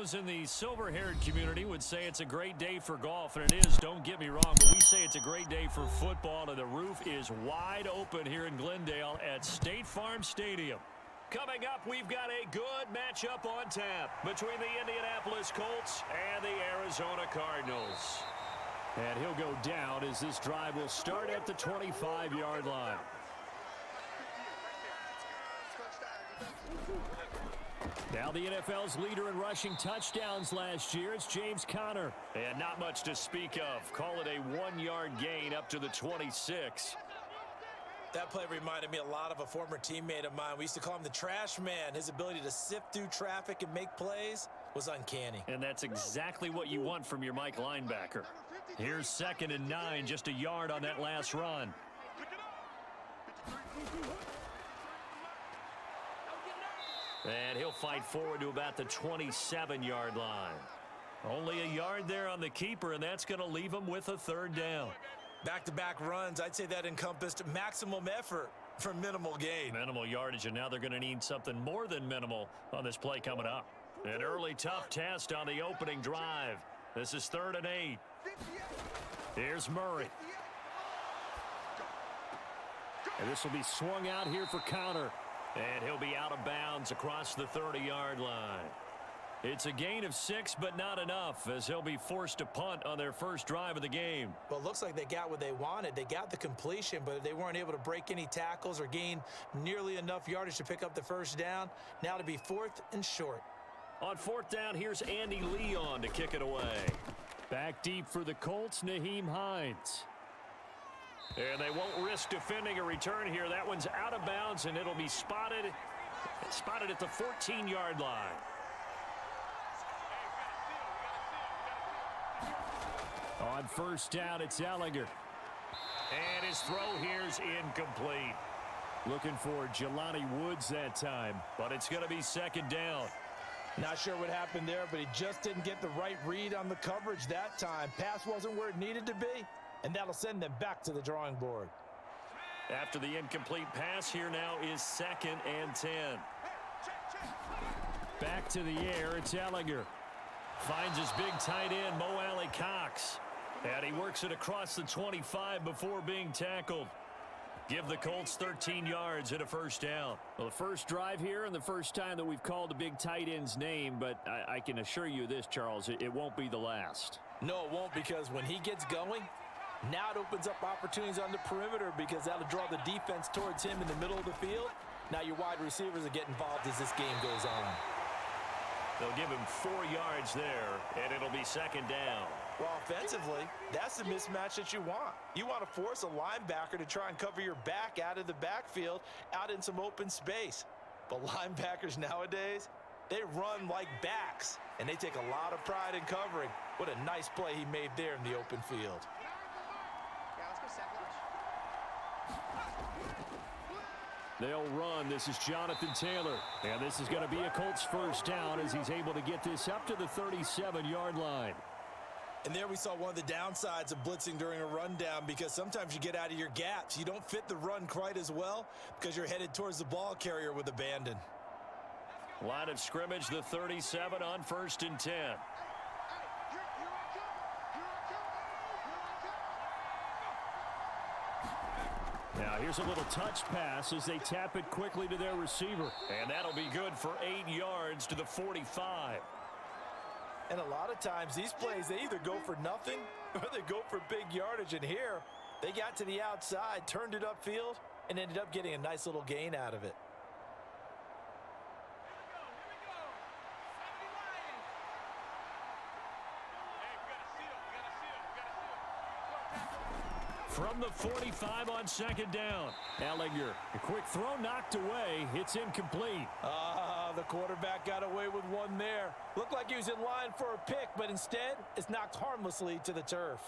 Those in the silver-haired community would say it's a great day for golf, and it is, don't get me wrong, but we say it's a great day for football, and the roof is wide open here in Glendale at State Farm Stadium. Coming up, we've got a good matchup on tap between the Indianapolis Colts and the Arizona Cardinals. And he'll go down as this drive will start at the 25-yard line. Now the NFL's leader in rushing touchdowns last year, it's James Conner. And not much to speak of. Call it a 1-yard gain up to the 26. That play reminded me a lot of a former teammate of mine. We used to call him the trash man. His ability to sift through traffic and make plays was uncanny. And that's exactly what you want from your Mike linebacker. Here's 2nd and 9, just a yard on that last run. And he'll fight forward to about the 27-yard line. Only a yard there on the keeper, and that's going to leave him with a 3rd down. Back-to-back runs, I'd say that encompassed maximum effort for minimal gain. Minimal yardage, and now they're going to need something more than minimal on this play coming up. An early tough test on the opening drive. This is 3rd and 8. Here's Murray. And this will be swung out here for Conner. And he'll be out of bounds across the 30-yard line. It's a gain of 6, but not enough, as he'll be forced to punt on their first drive of the game. Well, it looks like they got what they wanted. They got the completion, but they weren't able to break any tackles or gain nearly enough yardage to pick up the 1st down. Now to be 4th and short. On 4th down, here's Andy Leon to kick it away. Back deep for the Colts, Nyheim Hines. And they won't risk defending a return here. That one's out of bounds, and it'll be spotted at the 14-yard line. On 1st down, it's Ellinger. And his throw here's incomplete. Looking for Jelani Woods that time, but it's going to be 2nd down. Not sure what happened there, but he just didn't get the right read on the coverage that time. Pass wasn't where it needed to be, and that'll send them back to the drawing board. After the incomplete pass, here now is 2nd and 10. Back to the air, it's Ellinger. Finds his big tight end, Mo Alley Cox. And he works it across the 25 before being tackled. Give the Colts 13 yards and a 1st down. Well, the first drive here and the first time that we've called the big tight end's name, but I can assure you this, Charles, it won't be the last. No, it won't, because when he gets going, now it opens up opportunities on the perimeter, because that'll draw the defense towards him in the middle of the field. Now your wide receivers will get involved as this game goes on. They'll give him 4 yards there, and it'll be 2nd down. Well, offensively, that's the mismatch that you want. You want to force a linebacker to try and cover your back out of the backfield, out in some open space. But linebackers nowadays, they run like backs, and they take a lot of pride in covering. What a nice play he made there in the open field. They'll run. This is Jonathan Taylor. And this is going to be a Colts 1st down as he's able to get this up to the 37-yard line. And there we saw one of the downsides of blitzing during a rundown, because sometimes you get out of your gaps. You don't fit the run quite as well because you're headed towards the ball carrier with abandon. Line of scrimmage, the 37 on 1st and 10. Now here's a little touch pass as they tap it quickly to their receiver. And that'll be good for 8 yards to the 45. And a lot of times these plays, they either go for nothing or they go for big yardage. And here, they got to the outside, turned it upfield, and ended up getting a nice little gain out of it. From the 45 on 2nd down. Ellinger, a quick throw knocked away. It's incomplete. The quarterback got away with one there. Looked like he was in line for a pick, but instead, it's knocked harmlessly to the turf.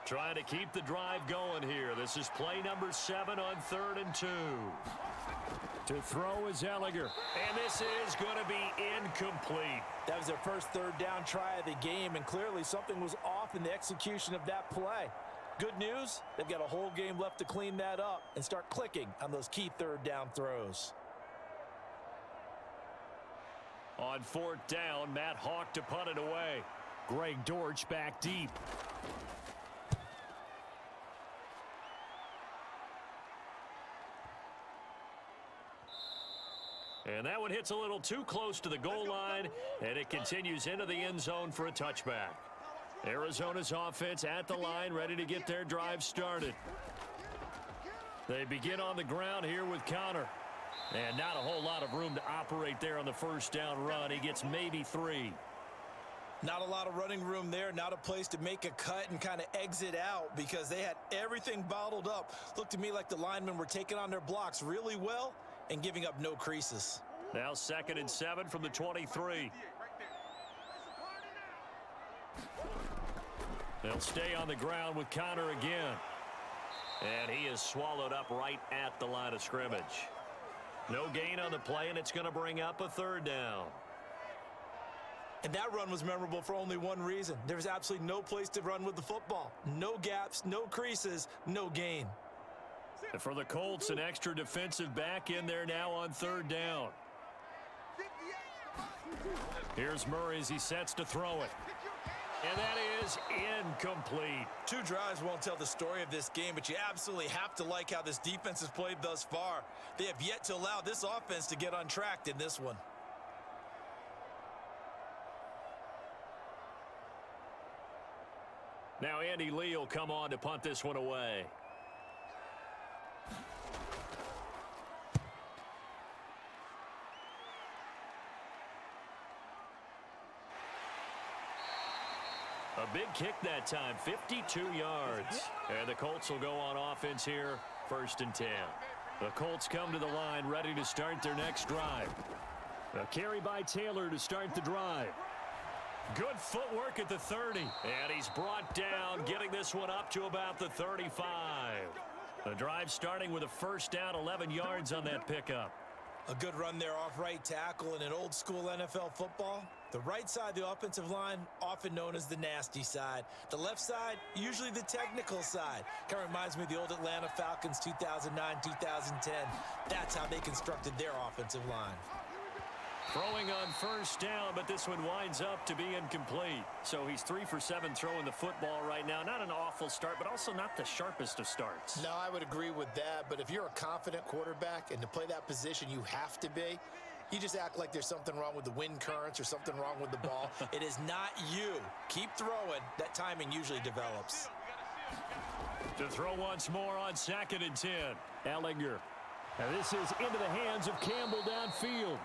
Trying to keep the drive going here. This is play number 7 on 3rd and 2. To throw is Ellinger. And this is going to be incomplete. That was their first 3rd down try of the game, and clearly something was off in the execution of that play. Good news, they've got a whole game left to clean that up and start clicking on those key third down throws. On fourth down, Matt Hawk to punt it away. Greg Dortch back deep. And that one hits a little too close to the goal line, and it continues into the end zone for a touchback. Arizona's offense at the line, ready to get their drive started. They begin on the ground here with Connor. And not a whole lot of room to operate there on the first down run. He gets maybe 3. Not a lot of running room there, not a place to make a cut and kind of exit out because they had everything bottled up. Looked to me like the linemen were taking on their blocks really well and giving up no creases. Now 2nd and 7 from the 23. They'll stay on the ground with Connor again. And he is swallowed up right at the line of scrimmage. No gain on the play, and it's going to bring up a 3rd down. And that run was memorable for only one reason. There was absolutely no place to run with the football. No gaps, no creases, no gain. And for the Colts, an extra defensive back in there now on 3rd down. Here's Murray as he sets to throw it. And that is incomplete. 2 drives won't tell the story of this game, but you absolutely have to like how this defense has played thus far. They have yet to allow this offense to get untracked in this one. Now Andy Lee will come on to punt this one away. A big kick that time, 52 yards. And the Colts will go on offense here, 1st and 10. The Colts come to the line, ready to start their next drive. A carry by Taylor to start the drive. Good footwork at the 30. And he's brought down, getting this one up to about the 35. The drive starting with a 1st down, 11 yards on that pickup. A good run there off right tackle in an old school NFL football. The right side of the offensive line, often known as the nasty side. The left side, usually the technical side. Kind of reminds me of the old Atlanta Falcons 2009, 2010. That's how they constructed their offensive line. Throwing on 1st down, but this one winds up to be incomplete. So he's 3 for 7 throwing the football right now. Not an awful start, but also not the sharpest of starts. No, I would agree with that. But if you're a confident quarterback and to play that position, you have to be. You just act like there's something wrong with the wind currents or something wrong with the ball. It is not you. Keep throwing. That timing usually develops. To throw once more on 2nd and 10. Ellinger. And this is into the hands of Campbell downfield.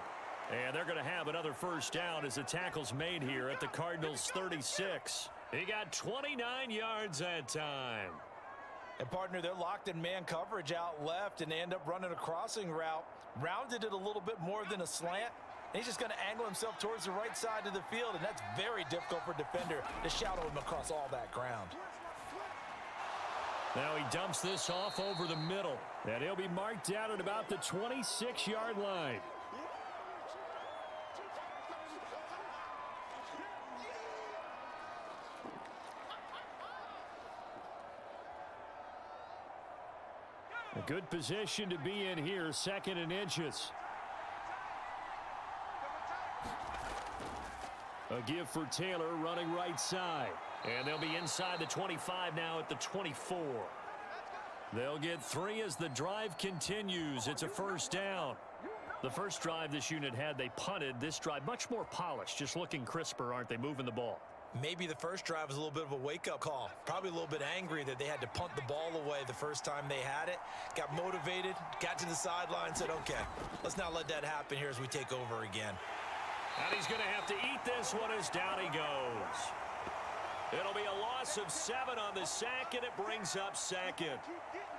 And they're going to have another 1st down as the tackle's made here at the Cardinals' 36. He got 29 yards that time. And, partner, they're locked in man coverage out left, and they end up running a crossing route. Rounded it a little bit more than a slant. And he's just going to angle himself towards the right side of the field, and that's very difficult for a defender to shadow him across all that ground. Now he dumps this off over the middle, and he'll be marked out at about the 26-yard line. A good position to be in here, 2nd and inches. A give for Taylor running right side. And they'll be inside the 25 now at the 24. They'll get 3 as the drive continues. It's a 1st down. The first drive this unit had, they punted. This drive, much more polished, just looking crisper, aren't they, moving the ball? Maybe the first drive was a little bit of a wake-up call. Probably a little bit angry that they had to punt the ball away the first time they had it. Got motivated, got to the sideline, said, okay, let's not let that happen here as we take over again. And he's going to have to eat this one as down he goes. It'll be a loss of 7 on the sack, and it brings up 2nd.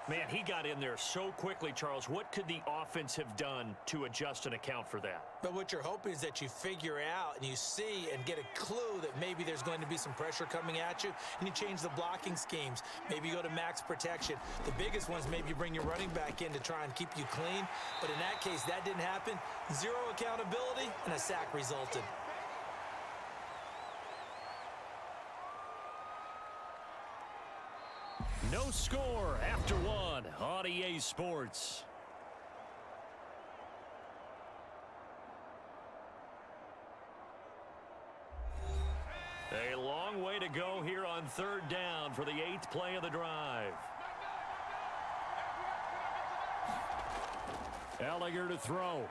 Man, he got in there so quickly, Charles. What could the offense have done to adjust and account for that? But what you're hoping is that you figure out and you see and get a clue that maybe there's going to be some pressure coming at you, and you change the blocking schemes. Maybe you go to max protection. The biggest ones, maybe you bring your running back in to try and keep you clean. But in that case, that didn't happen. 0 accountability, and a sack resulted. No score after one on EA Sports. A long way to go here on third down for the 8th play of the drive. Ellinger to throw.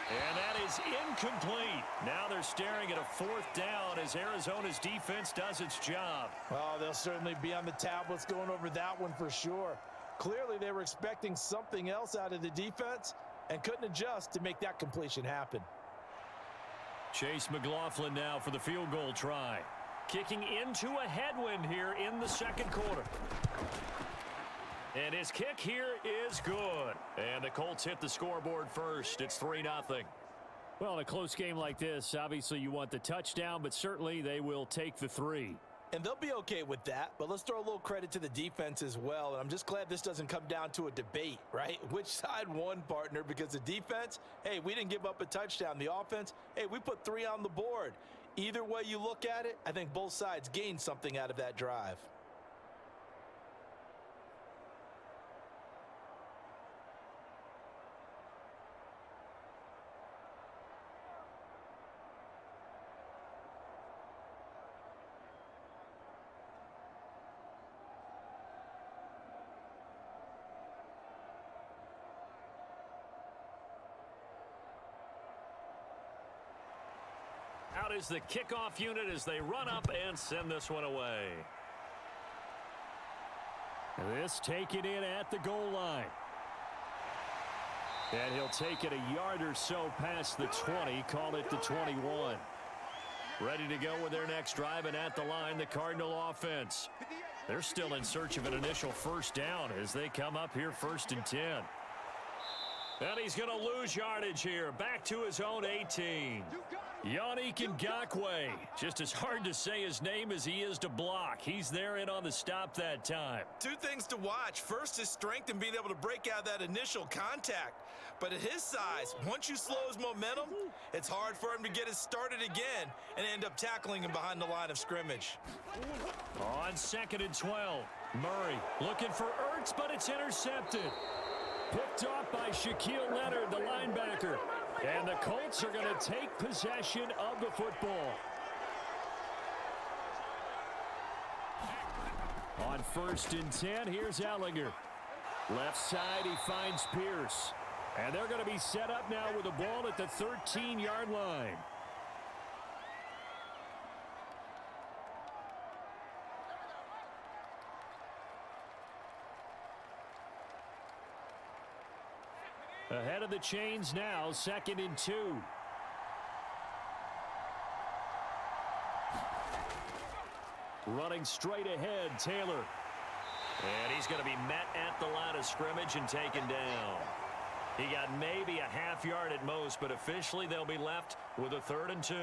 And that is incomplete. Now they're staring at a 4th down as Arizona's defense does its job. Oh, they'll certainly be on the tablets going over that one for sure. Clearly, they were expecting something else out of the defense and couldn't adjust to make that completion happen. Chase McLaughlin now for the field goal try. Kicking into a headwind here in the second quarter. And his kick here is good. And the Colts hit the scoreboard first. It's 3-0. Well, in a close game like this, obviously you want the touchdown, but certainly they will take the 3. And they'll be okay with that, but let's throw a little credit to the defense as well. And I'm just glad this doesn't come down to a debate, right? Which side won, partner? Because the defense, hey, we didn't give up a touchdown. The offense, hey, we put 3 on the board. Either way you look at it, I think both sides gained something out of that drive. Out is the kickoff unit as they run up and send this one away. This taken in at the goal line. And he'll take it a yard or so past the 20, call it the 21. Ready to go with their next drive, and at the line, the Cardinal offense. They're still in search of an initial first down as they come up here 1st and 10. And he's going to lose yardage here, back to his own 18. Yannick Ngakoue, just as hard to say his name as he is to block. He's there in on the stop that time. 2 things to watch. First, his strength and being able to break out that initial contact. But at his size, once you slow his momentum, it's hard for him to get it started again and end up tackling him behind the line of scrimmage. On 2nd and 12, Murray looking for Ertz, but it's intercepted. Picked off by Shaquille Leonard, the linebacker. And the Colts are going to take possession of the football. On 1st and 10, here's Ellinger. Left side, he finds Pierce. And they're going to be set up now with the ball at the 13-yard line. Ahead of the chains now, 2nd and 2. Running straight ahead, Taylor. And he's going to be met at the line of scrimmage and taken down. He got maybe a half yard at most, but officially they'll be left with a 3rd and 2.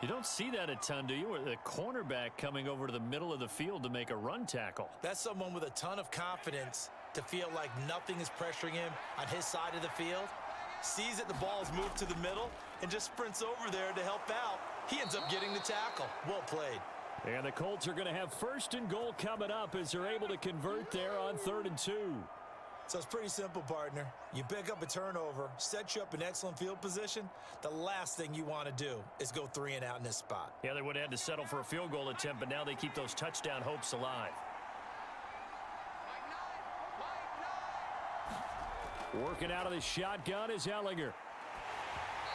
You don't see that a ton, do you? Or the cornerback coming over to the middle of the field to make a run tackle. That's someone with a ton of confidence to feel like nothing is pressuring him on his side of the field. Sees that the ball is moved to the middle and just sprints over there to help out. He ends up getting the tackle. Well played. And the Colts are going to have 1st and goal coming up as they're able to convert there on 3rd and 2. So it's pretty simple, partner. You pick up a turnover, set you up in excellent field position. The last thing you want to do is go 3 and out in this spot. Yeah, they would have had to settle for a field goal attempt, but now they keep those touchdown hopes alive. Working out of the shotgun is Ellinger.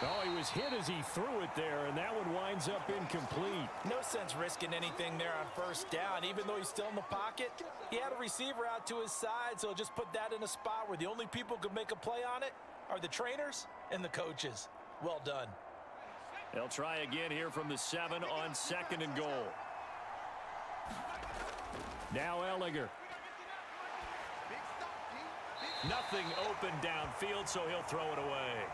Oh, he was hit as he threw it there, and that one winds up incomplete. No sense risking anything there on 1st down. Even though he's still in the pocket, he had a receiver out to his side, so just put that in a spot where the only people who can make a play on it are the trainers and the coaches. Well done. They'll try again here from the 7 on 2nd and goal. Now Ellinger. Nothing open downfield, so he'll throw it away.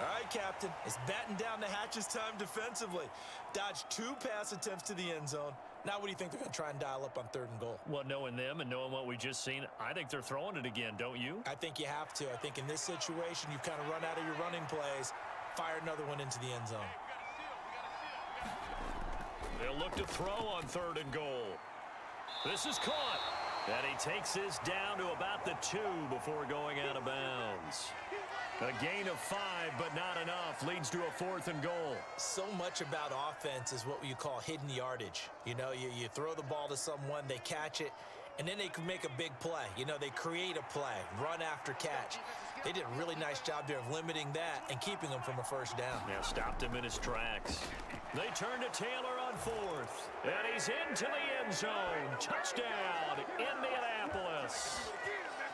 All right, Captain. It's batten down the hatches time defensively. Dodged 2 pass attempts to the end zone. Now what do you think they're going to try and dial up on 3rd and goal? Well, knowing them and knowing what we just seen, I think they're throwing it again, don't you? I think you have to. I think in this situation, you've kind of run out of your running plays. Fire another one into the end zone. They'll look to throw on 3rd and goal. This is caught. And he takes this down to about the 2 before going out of bounds. A gain of 5, but not enough. Leads to a 4th and goal. So much about offense is what you call hidden yardage. You know, you throw the ball to someone, they catch it, and then they can make a big play. You know, they create a play, run after catch. They did a really nice job there of limiting that and keeping him from a first down. Yeah, stopped him in his tracks. They turn to Taylor on 4th. And he's into the end zone. Touchdown, Indianapolis.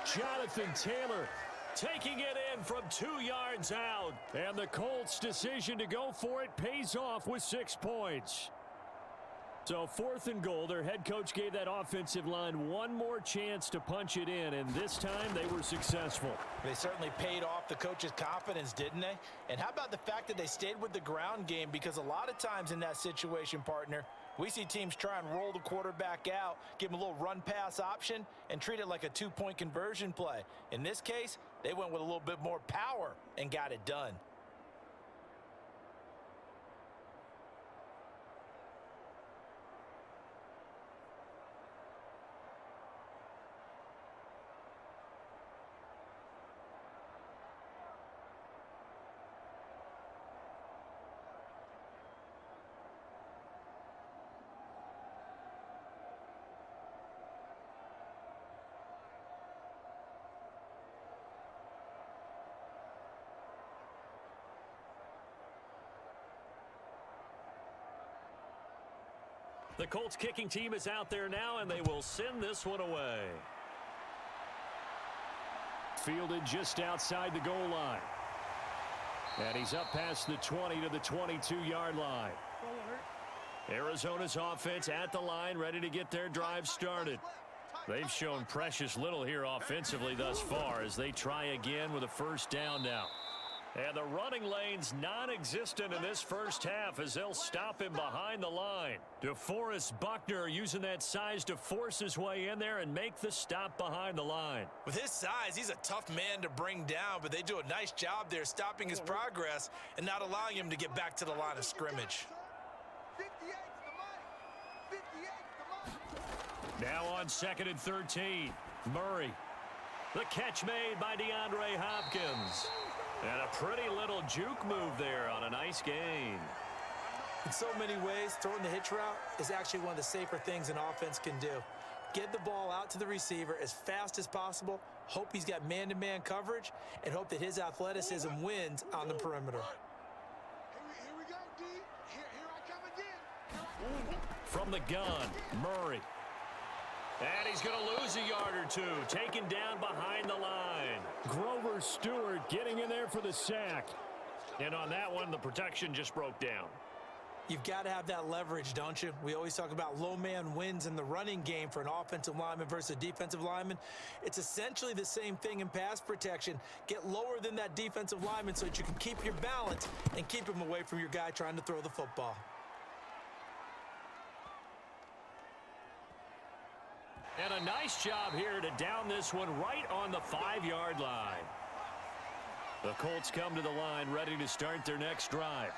Jonathan Taylor taking it in from 2 yards out. And the Colts' decision to go for it pays off with 6 points. So 4th and goal, their head coach gave that offensive line one more chance to punch it in, and this time they were successful. They certainly paid off the coach's confidence, didn't they? And how about the fact that they stayed with the ground game? Because a lot of times in that situation, partner, we see teams try and roll the quarterback out, give him a little run-pass option, and treat it like a 2-point conversion play. In this case, they went with a little bit more power and got it done. The Colts kicking team is out there now, and they will send this one away. Fielded just outside the goal line. And he's up past the 20 to the 22-yard line. Arizona's offense at the line, ready to get their drive started. They've shown precious little here offensively thus far as they try again with a first down now. And the running lane's non-existent in this first half as they'll stop him behind the line. DeForest Buckner using that size to force his way in there and make the stop behind the line. With his size, he's a tough man to bring down, but they do a nice job there stopping his progress and not allowing him to get back to the line of scrimmage. Now on 2nd and 13, Murray. The catch made by DeAndre Hopkins. And a pretty little juke move there on a nice gain. In so many ways, throwing the hitch route is actually one of the safer things an offense can do. Get the ball out to the receiver as fast as possible, hope he's got man-to-man coverage, and hope that his athleticism wins on the perimeter. Here we go, D. Here I come again. From the gun, Murray. And he's going to lose a yard or two, taken down behind the line. Grover Stewart getting in there for the sack. And on that one, the protection just broke down. You've got to have that leverage, don't you? We always talk about low man wins in the running game for an offensive lineman versus a defensive lineman. It's essentially the same thing in pass protection. Get lower than that defensive lineman so that you can keep your balance and keep him away from your guy trying to throw the football. And a nice job here to down this one right on the 5-yard line. The Colts come to the line ready to start their next drive.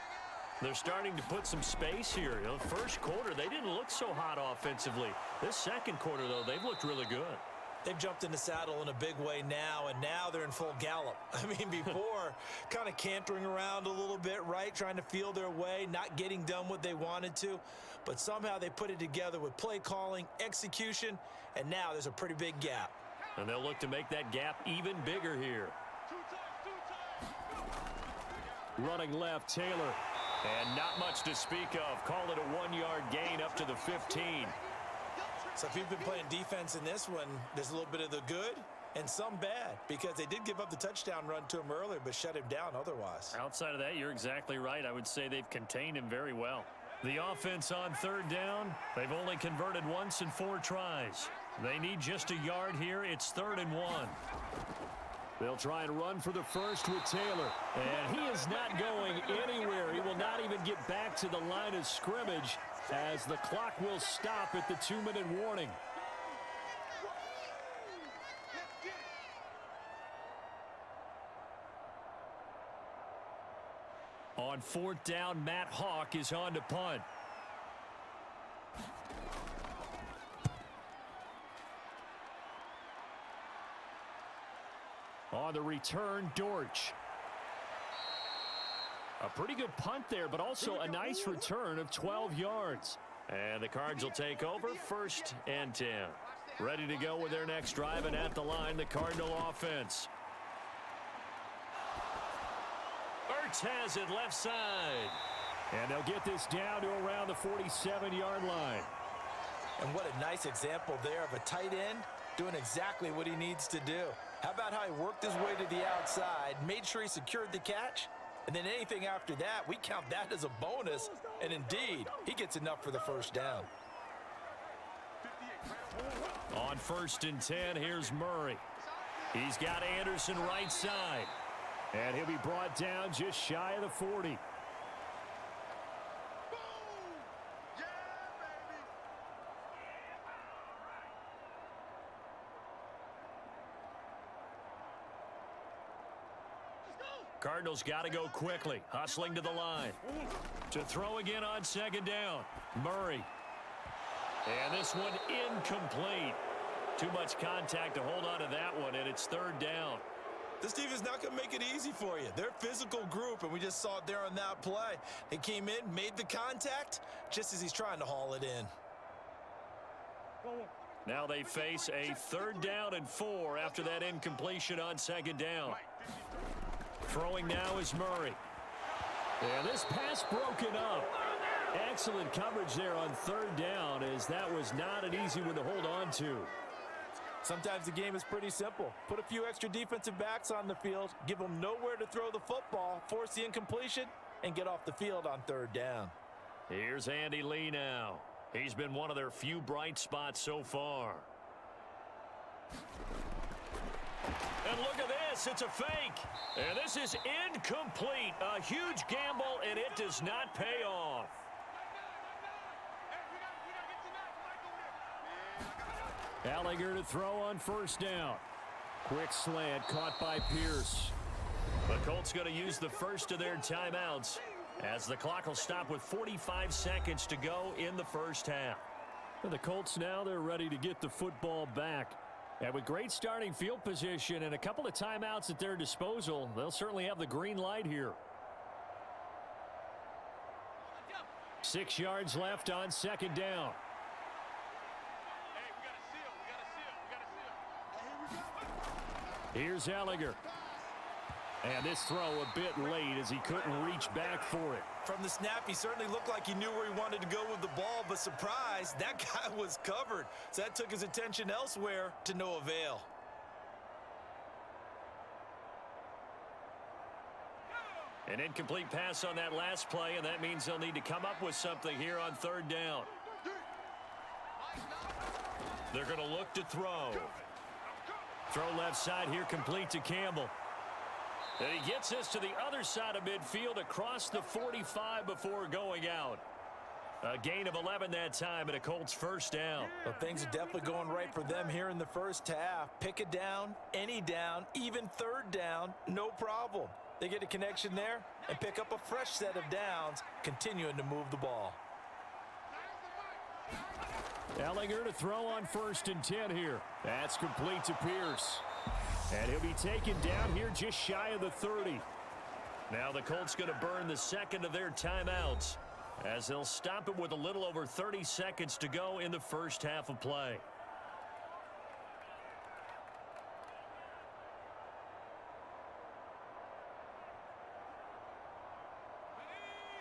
They're starting to put some space here. You know, first quarter, they didn't look so hot offensively. This second quarter, though, they've looked really good. They've jumped in the saddle in a big way now, and now they're in full gallop. I mean, before, kind of cantering around a little bit, right? Trying to feel their way, not getting done what they wanted to. But somehow they put it together with play calling, execution, and now there's a pretty big gap. And they'll look to make that gap even bigger here. Running left, Taylor. And not much to speak of. Call it a 1-yard gain up to the 15. So if you've been playing defense in this one, there's a little bit of the good and some bad, because they did give up the touchdown run to him earlier but shut him down otherwise. Outside of that, you're exactly right. I would say they've contained him very well. The offense on 3rd down, they've only converted once in 4 tries. They need just a yard here. It's 3rd and 1. They'll try and run for the first with Taylor. And he is not going anywhere. He will not even get back to the line of scrimmage as the clock will stop at the 2-minute warning. On 4th down, Matt Hawk is on to punt. On the return, Dortch. A pretty good punt there, but also a nice return of 12 yards. And the Cards will take over 1st and 10. Ready to go with their next drive, and at the line, the Cardinal offense. Ertz has it left side. And they'll get this down to around the 47-yard line. And what a nice example there of a tight end doing exactly what he needs to do. How about how he worked his way to the outside, made sure he secured the catch, and then anything after that, we count that as a bonus. And indeed, he gets enough for the first down. On 1st and 10, here's Murray. He's got Anderson right side. And he'll be brought down just shy of the 40. Cardinals got to go quickly, hustling to the line. To throw again on 2nd down. Murray. And this one incomplete. Too much contact to hold on to that one, and it's 3rd down. This team is not going to make it easy for you. They're a physical group, and we just saw it there on that play. They came in, made the contact, just as he's trying to haul it in. Now they face a 3rd down and 4 after that incompletion on 2nd down. Throwing now is Murray. And this pass broken up. Excellent coverage there on 3rd down, as that was not an easy one to hold on to. Sometimes the game is pretty simple. Put a few extra defensive backs on the field, give them nowhere to throw the football, force the incompletion, and get off the field on 3rd down. Here's Andy Lee now. He's been one of their few bright spots so far. And look at this. It's a fake. And this is incomplete. A huge gamble, and it does not pay off. Gallagher to throw on 1st down. Quick slant caught by Pierce. The Colts going to use the first of their timeouts, as the clock will stop with 45 seconds to go in the 1st half. And the Colts now, they're ready to get the football back. And with great starting field position and a couple of timeouts at their disposal, they'll certainly have the green light here. 6 yards left on 2nd down. Here's Gallagher. And this throw a bit late as he couldn't reach back for it. From the snap, he certainly looked like he knew where he wanted to go with the ball, but surprise, that guy was covered. So that took his attention elsewhere to no avail. An incomplete pass on that last play, and that means they'll need to come up with something here on 3rd down. They're going to look to throw. Throw left side here, complete to Campbell. And he gets this to the other side of midfield across the 45 before going out. A gain of 11 that time, and a Colts 1st down. Well, things are definitely going right for them here in the 1st half. Pick a down, any down, even 3rd down, no problem. They get a connection there and pick up a fresh set of downs, continuing to move the ball. Gallagher to throw on 1st and 10 here. That's complete to Pierce. And he'll be taken down here just shy of the 30. Now the Colts going to burn the 2nd of their timeouts, as they'll stop it with a little over 30 seconds to go in the 1st half of play.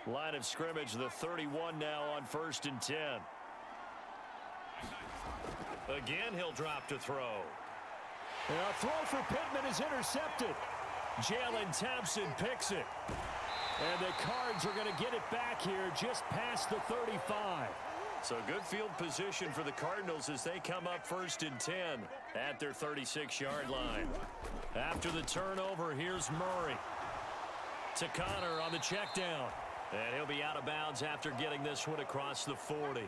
Line of scrimmage, the 31 now on 1st and 10. Again, he'll drop to throw. And a throw for Pittman is intercepted. Jalen Thompson picks it. And the Cards are going to get it back here just past the 35. So good field position for the Cardinals as they come up 1st and 10 at their 36-yard line. After the turnover, here's Murray. To Connor on the check down. And he'll be out of bounds after getting this one across the 40.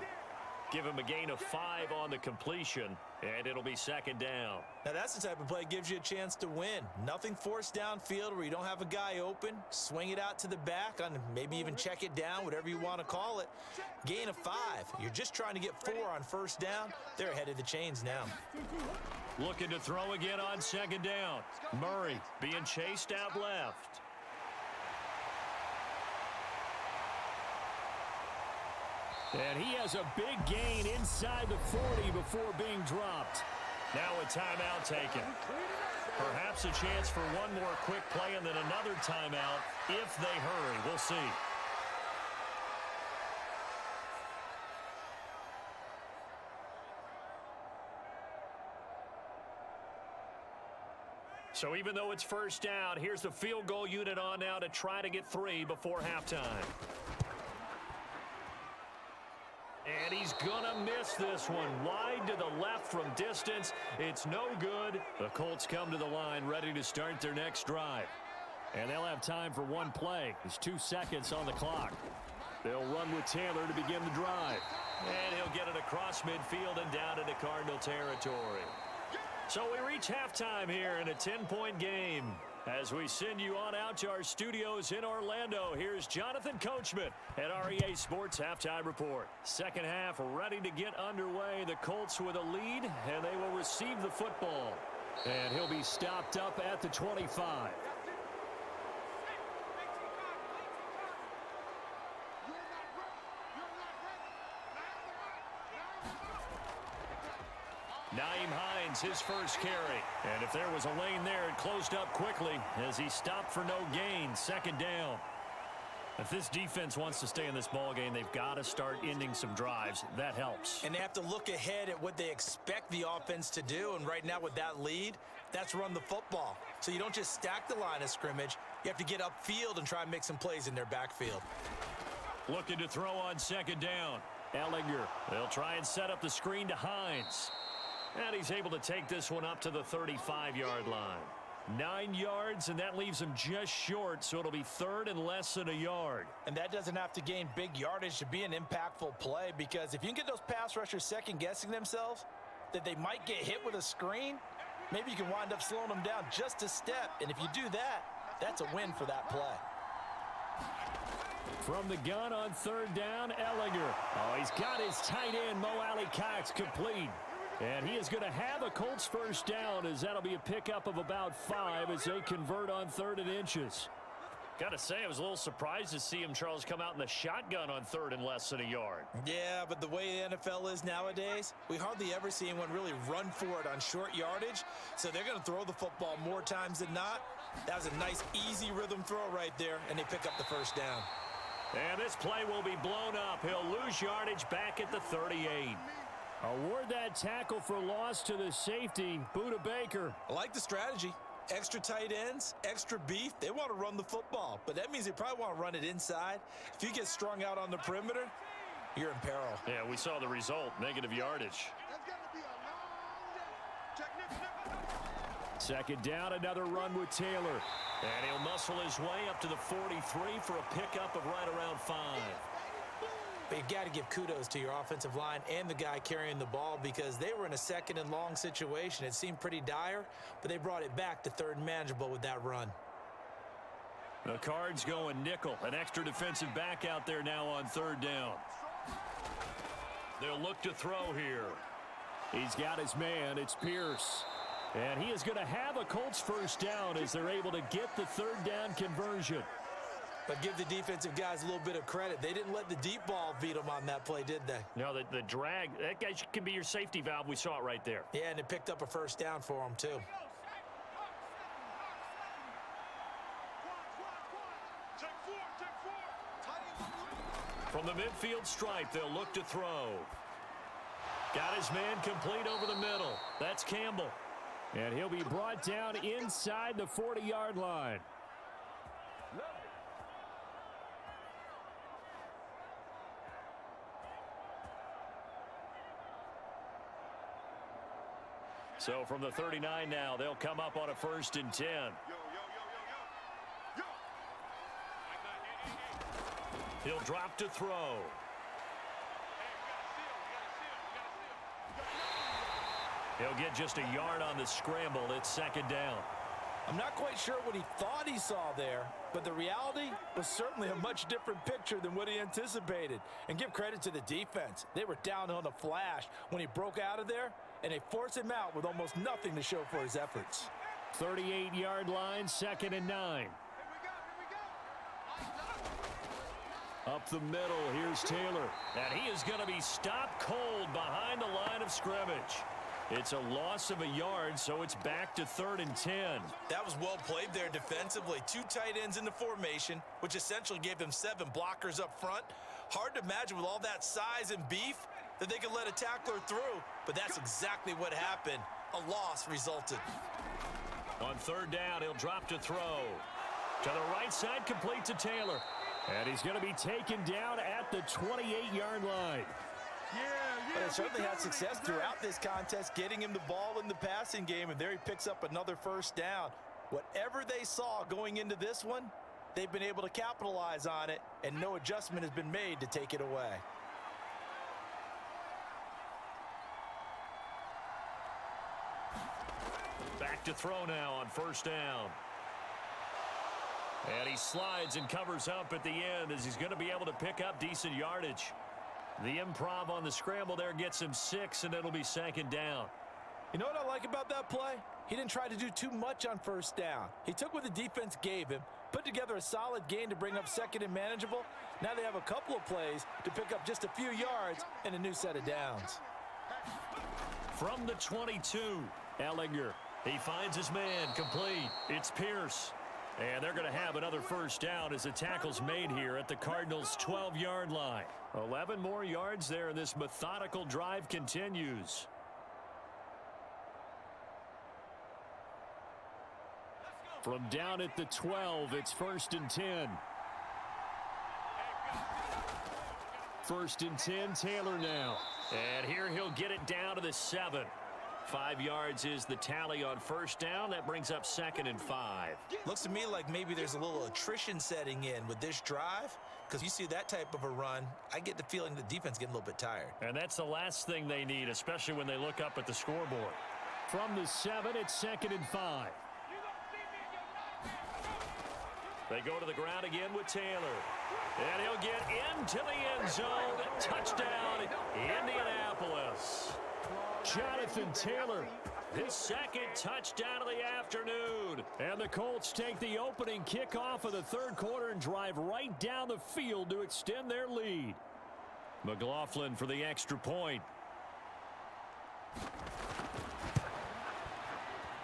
Give him a gain of 5 on the completion, and it'll be 2nd down. Now that's the type of play that gives you a chance to win. Nothing forced downfield where you don't have a guy open. Swing it out to the back, on maybe even check it down, whatever you want to call it. Gain of 5. You're just trying to get 4 on 1st down. They're ahead of the chains now. Looking to throw again on second down. Murray being chased out left. And he has a big gain inside the 40 before being dropped. Now a timeout taken. Perhaps a chance for one more quick play and then another timeout if they hurry. We'll see. So even though it's first down, here's the field goal unit on now to try to get 3 before halftime. And he's going to miss this one. Wide to the left from distance. It's no good. The Colts come to the line ready to start their next drive. And they'll have time for one play. There's 2 seconds on the clock. They'll run with Taylor to begin the drive. And he'll get it across midfield and down into Cardinal territory. So we reach halftime here in a 10-point game. As we send you on out to our studios in Orlando, here's Jonathan Coachman at REA Sports Halftime Report. Second half ready to get underway. The Colts with a lead, and they will receive the football. And he'll be stopped up at the 25. Naeem Hines, his first carry. And if there was a lane there, it closed up quickly as he stopped for no gain. Second down. If this defense wants to stay in this ball game, they've got to start ending some drives. That helps. And they have to look ahead at what they expect the offense to do. And right now with that lead, that's run the football. So you don't just stack the line of scrimmage. You have to get upfield and try and make some plays in their backfield. Looking to throw on second down. Ellinger. They'll try and set up the screen to Hines. And he's able to take this one up to the 35-yard line. 9 yards, and that leaves him just short, so it'll be third and less than a yard. And that doesn't have to gain big yardage to be an impactful play, because if you can get those pass rushers second-guessing themselves, that they might get hit with a screen, maybe you can wind up slowing them down just a step. And if you do that, that's a win for that play. From the gun on third down, Ellinger. Oh, he's got his tight end, Mo Alley Cox, complete. And he is going to have a Colts first down, as that'll be a pickup of about 5 as they convert on 3rd and inches. Got to say, I was a little surprised to see him, Charles, come out in the shotgun on 3rd and less than a yard. Yeah, but the way the NFL is nowadays, we hardly ever see anyone really run for it on short yardage. So they're going to throw the football more times than not. That was a nice, easy rhythm throw right there, and they pick up the first down. And this play will be blown up. He'll lose yardage back at the 38. Award that tackle for loss to the safety, Buda Baker. I like the strategy. Extra tight ends, extra beef. They want to run the football, but that means they probably want to run it inside. If you get strung out on the perimeter, you're in peril. Yeah, we saw the result, negative yardage. Second down, another run with Taylor. And he'll muscle his way up to the 43 for a pickup of right around 5. But you've got to give kudos to your offensive line and the guy carrying the ball, because they were in a second and long situation. It seemed pretty dire, but they brought it back to 3rd and manageable with that run. The Cards going nickel. An extra defensive back out there now on 3rd down. They'll look to throw here. He's got his man. It's Pierce. And he is going to have a Colts first down as they're able to get the 3rd down conversion. But give the defensive guys a little bit of credit. They didn't let the deep ball beat them on that play, did they? No, the drag, that guy can be your safety valve. We saw it right there. Yeah, and it picked up a first down for them, too. From the midfield stripe, they'll look to throw. Got his man complete over the middle. That's Campbell. And he'll be brought down inside the 40-yard line. So from the 39 now, they'll come up on a 1st and 10. He'll drop to throw. He'll get just a yard on the scramble. It's 2nd down. I'm not quite sure what he thought he saw there, but the reality was certainly a much different picture than what he anticipated. And give credit to the defense. They were down on the flash when he broke out of there, and they force him out with almost nothing to show for his efforts. 38-yard line, 2nd and 9. Up the middle, here's Taylor. And he is going to be stopped cold behind the line of scrimmage. It's a loss of a yard, so it's back to 3rd and 10. That was well played there defensively. 2 tight ends in the formation, which essentially gave them 7 blockers up front. Hard to imagine with all that size and beef that they could let a tackler through, but that's exactly what happened. A loss resulted. On 3rd down, he'll drop to throw. To the right side, complete to Taylor. And he's going to be taken down at the 28-yard line. But they certainly had success throughout this contest, getting him the ball in the passing game, and there he picks up another 1st down. Whatever they saw going into this one, they've been able to capitalize on it, and no adjustment has been made to take it away. Back to throw now on 1st down. And he slides and covers up at the end as he's going to be able to pick up decent yardage. The improv on the scramble there gets him 6, and it'll be 2nd down. You know what I like about that play? He didn't try to do too much on 1st down. He took what the defense gave him, put together a solid gain to bring up 2nd and manageable. Now they have a couple of plays to pick up just a few yards and a new set of downs. From the 22, Ellinger. He finds his man complete. It's Pierce. And they're going to have another 1st down as the tackle's made here at the Cardinals' 12-yard line. 11 more yards there, and this methodical drive continues. From down at the 12, it's 1st and 10. 1st and 10, Taylor now. And here he'll get it down to the 7. 5 yards is the tally on 1st down. That brings up 2nd and 5. Looks to me like maybe there's a little attrition setting in with this drive, because you see that type of a run, I get the feeling the defense getting a little bit tired. And that's the last thing they need, especially when they look up at the scoreboard. From the 7, it's 2nd and 5. They go to the ground again with Taylor. And he'll get into the end zone. Touchdown, Indianapolis. Jonathan Taylor, his 2nd touchdown of the afternoon. And the Colts take the opening kickoff of the 3rd quarter and drive right down the field to extend their lead. McLaughlin for the extra point.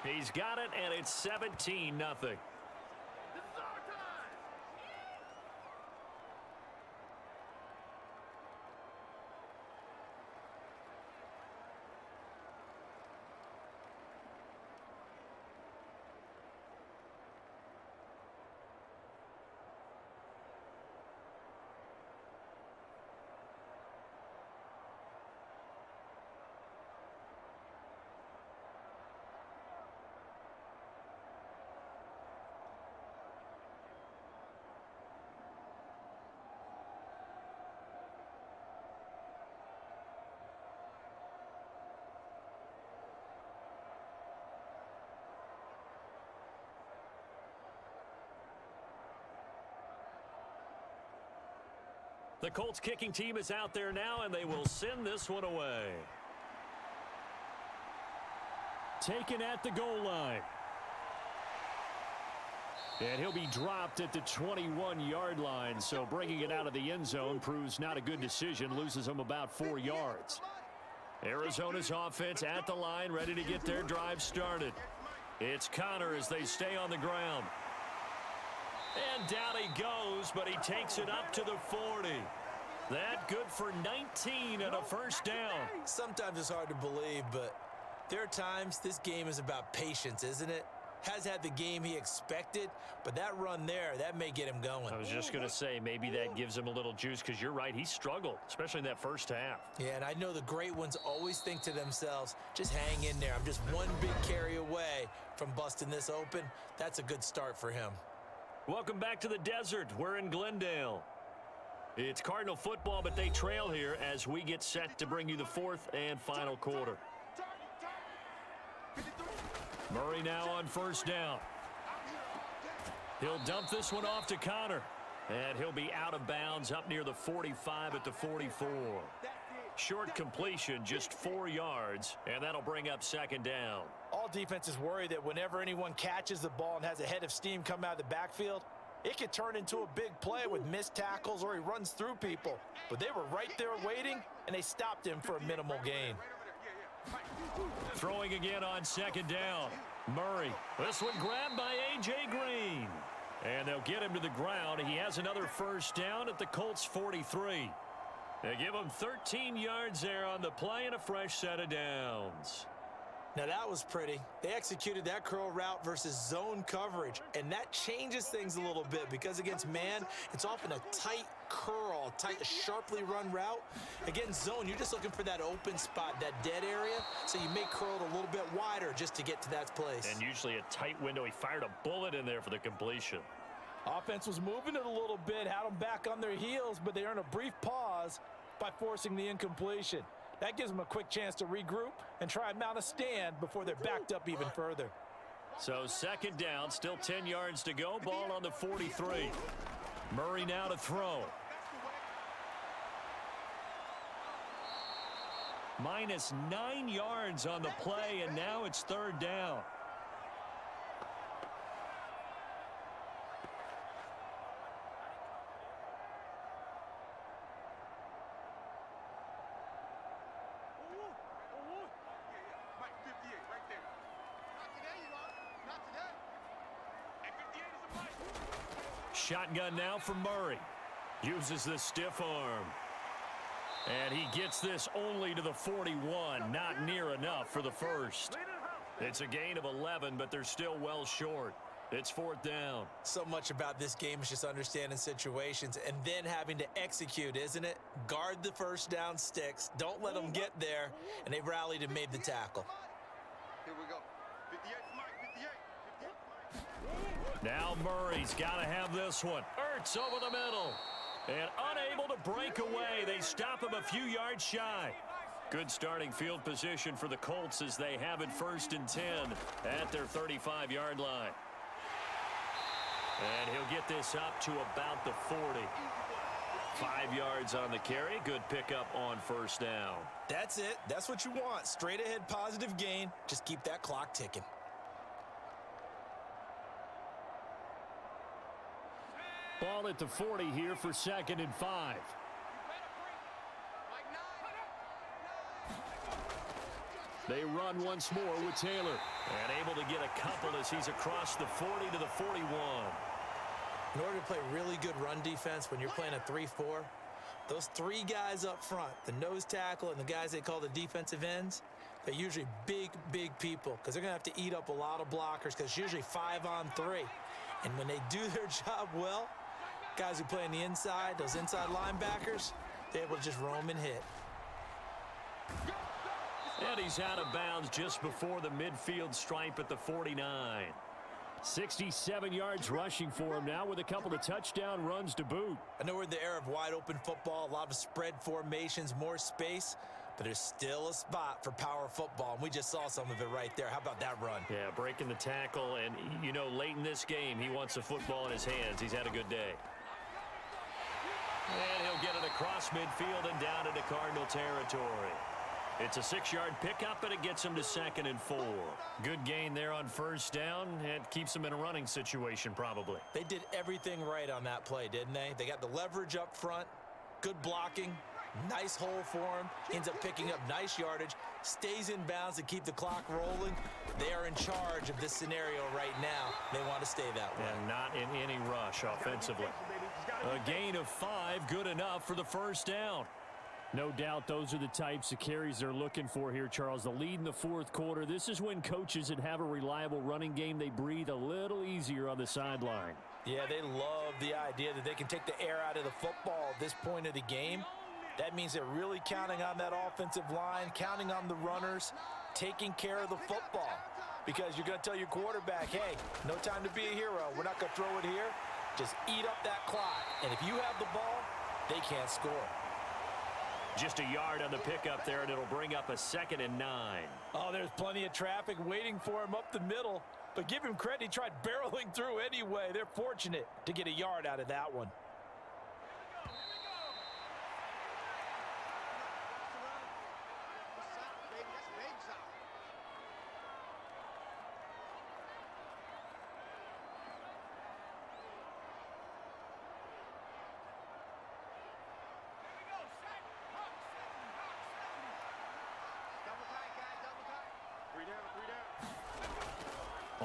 He's got it, and it's 17-0. The Colts kicking team is out there now, and they will send this one away. Taken at the goal line. And he'll be dropped at the 21-yard line, so bringing it out of the end zone proves not a good decision, loses him about 4 yards. Arizona's offense at the line, ready to get their drive started. It's Connor as they stay on the ground. And down he goes, but he takes it up to the 40. That good for 19 and a 1st down. Sometimes it's hard to believe, but there are times this game is about patience, isn't it? Has had the game he expected, but that run there, that may get him going. I was just going to say, maybe that gives him a little juice, because you're right, he struggled, especially in that 1st half. Yeah, and I know the great ones always think to themselves, just hang in there. I'm just one big carry away from busting this open. That's a good start for him. Welcome back to the desert. We're in Glendale. It's Cardinal football, but they trail here as we get set to bring you the 4th and final quarter. Murray now on 1st down. He'll dump this one off to Connor. And he'll be out of bounds up near the 45 at the 44. Short completion, just 4 yards, and that'll bring up second down. All defenses worry that whenever anyone catches the ball and has a head of steam come out of the backfield, it could turn into a big play with missed tackles or he runs through people. But they were right there waiting, and they stopped him for a minimal gain. Throwing again on second down. Murray. This one grabbed by A.J. Green. And they'll get him to the ground. He has another first down at the Colts 43. They give him 13 yards there on the play and a fresh set of downs. Now that was pretty. They executed that curl route versus zone coverage, and that changes things a little bit because against man, it's often a tight curl, tight, sharply run route. Against zone, you're just looking for that open spot, that dead area, so you may curl it a little bit wider just to get to that place. And usually a tight window. He fired a bullet in there for the completion. Offense was moving it a little bit, had them back on their heels, but they earned a brief pause by forcing the incompletion. That gives them a quick chance to regroup and try and mount a stand before they're backed up even further. So second down, still 10 yards to go. Ball on the 43. Murray now to throw. Minus 9 yards on the play, and now it's third down. Shotgun now from Murray. Uses the stiff arm. And he gets this only to the 41. Not near enough for the first. It's a gain of 11, but they're still well short. It's fourth down. So much about this game is just understanding situations and then having to execute, isn't it? Guard the first down sticks. Don't let them get there. And they rallied and made the tackle. Here we go. 58, Mike, 58. Now Murray's got to have this one. Ertz over the middle. And unable to break away. They stop him a few yards shy. Good starting field position for the Colts as they have it first and 10 at their 35-yard line. And he'll get this up to about the 40. 5 yards on the carry. Good pickup on first down. That's it. That's what you want. Straight ahead positive gain. Just keep that clock ticking. Ball at the 40 here for second and 5. They run once more with Taylor. And able to get a couple as he's across the 40 to the 41. In order to play really good run defense when you're playing a 3-4, those three guys up front, the nose tackle and the guys they call the defensive ends, they're usually big, big people because they're going to have to eat up a lot of blockers because it's usually 5-on-3. And when they do their job well, guys who play on the inside, those inside linebackers, they're able to just roam and hit. And he's out of bounds just before the midfield stripe at the 49. 67 yards rushing for him now with a couple of touchdown runs to boot. I know we're in the era of wide open football, a lot of spread formations, more space, but there's still a spot for power football, and we just saw some of it right there. How about that run? Yeah, breaking the tackle, and, you know, late in this game, he wants the football in his hands. He's had a good day. And he'll get it across midfield and down into Cardinal territory. It's a 6-yard pickup, and it gets him to second and 4. Good gain there on first down. It keeps him in a running situation, probably. They did everything right on that play, didn't they? They got the leverage up front, good blocking, nice hole for him. Ends up picking up nice yardage, stays in bounds to keep the clock rolling. They are in charge of this scenario right now. They want to stay that way. And not in any rush offensively. A gain of 5, good enough for the first down. No doubt those are the types of carries they're looking for here, Charles. The lead in the fourth quarter. This is when coaches that have a reliable running game, they breathe a little easier on the sideline. Yeah, they love the idea that they can take the air out of the football at this point of the game. That means they're really counting on that offensive line, counting on the runners, taking care of the football. Because you're going to tell your quarterback, hey, no time to be a hero. We're not going to throw it here. Just eat up that clock. And if you have the ball, they can't score. Just a yard on the pickup there, and it'll bring up a 2nd and 9. Oh, there's plenty of traffic waiting for him up the middle. But give him credit, he tried barreling through anyway. They're fortunate to get a yard out of that one.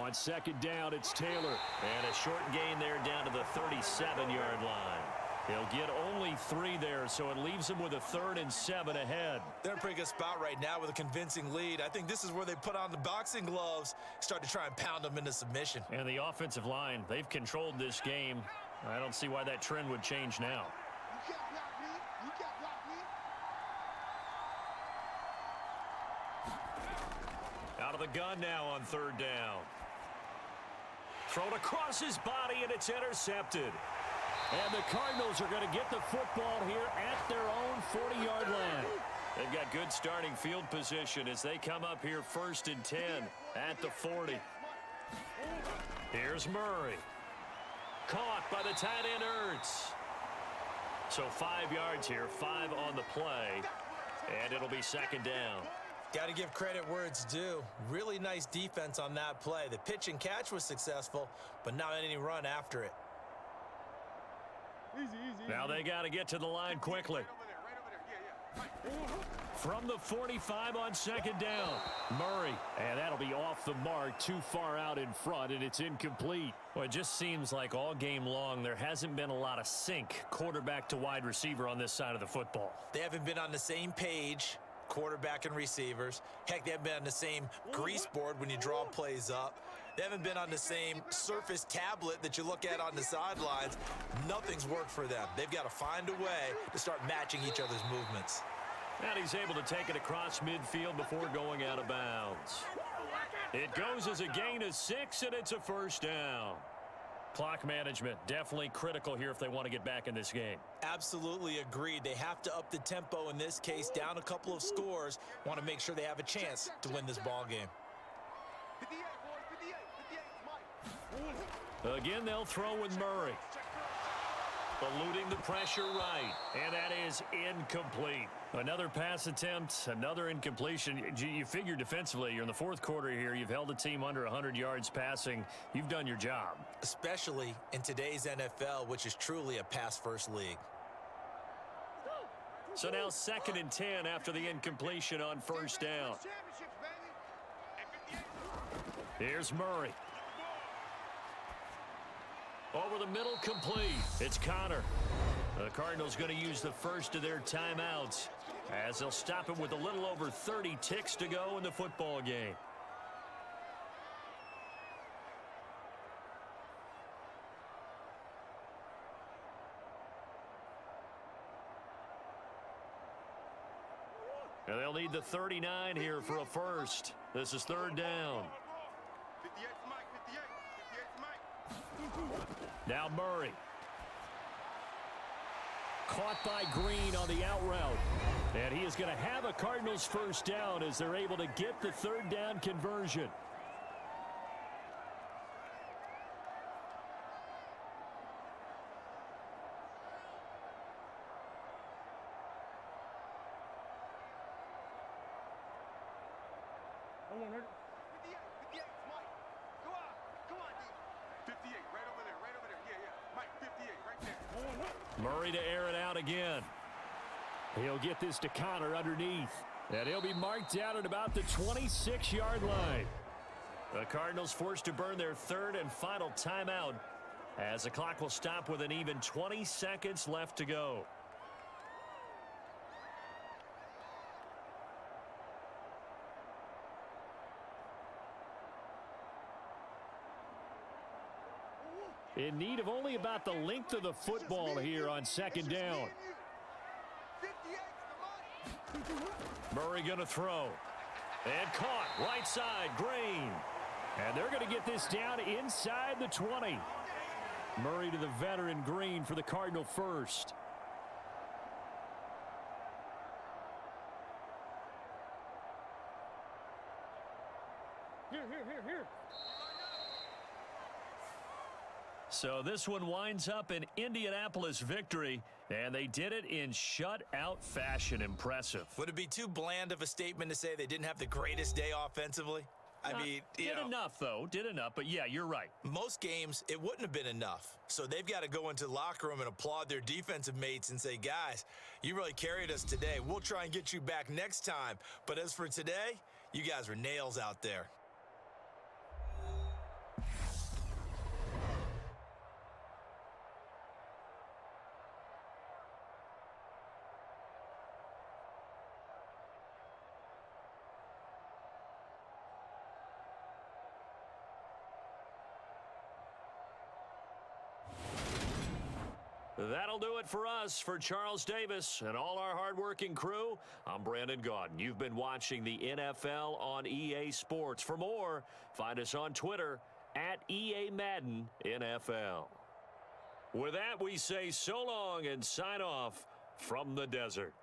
On second down, it's Taylor. And a short gain there down to the 37-yard line. He'll get only 3 there, so it leaves him with a 3rd and 7 ahead. They're in a pretty good spot right now with a convincing lead. I think this is where they put on the boxing gloves, start to try and pound them into submission. And the offensive line, they've controlled this game. I don't see why that trend would change now. You can't block me. You can't block me. Out of the gun now on 3rd down. Thrown across his body, and it's intercepted. And the Cardinals are going to get the football here at their own 40-yard line. They've got good starting field position as they come up here 1st and 10 at the 40. Here's Murray. Caught by the tight end Ertz. So 5 yards here, 5 on the play, and it'll be 2nd down. Got to give credit where it's due. Really nice defense on that play. The pitch and catch was successful, but not any run after it. Now they got to get to the line quickly. From the 45 on 2nd down, Murray. And that'll be off the mark, too far out in front, and it's incomplete. Well, it just seems like all game long there hasn't been a lot of sync quarterback to wide receiver on this side of the football. They haven't been on the same page, quarterback and receivers. Heck, they haven't been on the same grease board when you draw plays up. They haven't been on the same Surface tablet that you look at on the sidelines. Nothing's worked for them. They've got to find a way to start matching each other's movements. And he's able to take it across midfield before going out of bounds. It goes as a gain of 6, and it's a 1st down. Clock management, definitely critical here if they want to get back in this game. Absolutely agreed. They have to up the tempo in this case, down a couple of scores. Want to make sure they have a chance to win this ball game. Again, they'll throw with Murray. Eluding the pressure right, and that is incomplete. Another pass attempt, another incompletion. You figure defensively, you're in the 4th quarter here. You've held a team under 100 yards passing. You've done your job. Especially in today's NFL, which is truly a pass-first league. So now 2nd and 10 after the incompletion on 1st down. Here's Murray. Over the middle, complete. It's Connor. The Cardinals going to use the first of their timeouts as they'll stop him with a little over 30 ticks to go in the football game. And they'll need the 39 here for a first. This is 3rd down. Now Murray. Caught by Green on the out route. And he is going to have a Cardinals 1st down as they're able to get the 3rd down conversion. Murray to air it out again. He'll get this to Connor underneath. And he'll be marked down at about the 26-yard line. The Cardinals forced to burn their 3rd and final timeout as the clock will stop with an even 20 seconds left to go. In need of only about the length of the football here on 2nd down. Murray going to throw. And caught right side, Green. And they're going to get this down inside the 20. Murray to the veteran Green for the Cardinal first. Here. So this one winds up an Indianapolis victory, and they did it in shutout fashion. Impressive. Would it be too bland of a statement to say they didn't have the greatest day offensively? I mean, did enough, though. Did enough, but yeah, you're right. Most games, it wouldn't have been enough. So they've got to go into the locker room and applaud their defensive mates and say, guys, you really carried us today. We'll try and get you back next time. But as for today, you guys were nails out there. That'll do it for us. For Charles Davis and all our hardworking crew, I'm Brandon Gaudin. You've been watching the NFL on EA Sports. For more, find us on Twitter at EA Madden NFL. With that, we say so long and sign off from the desert.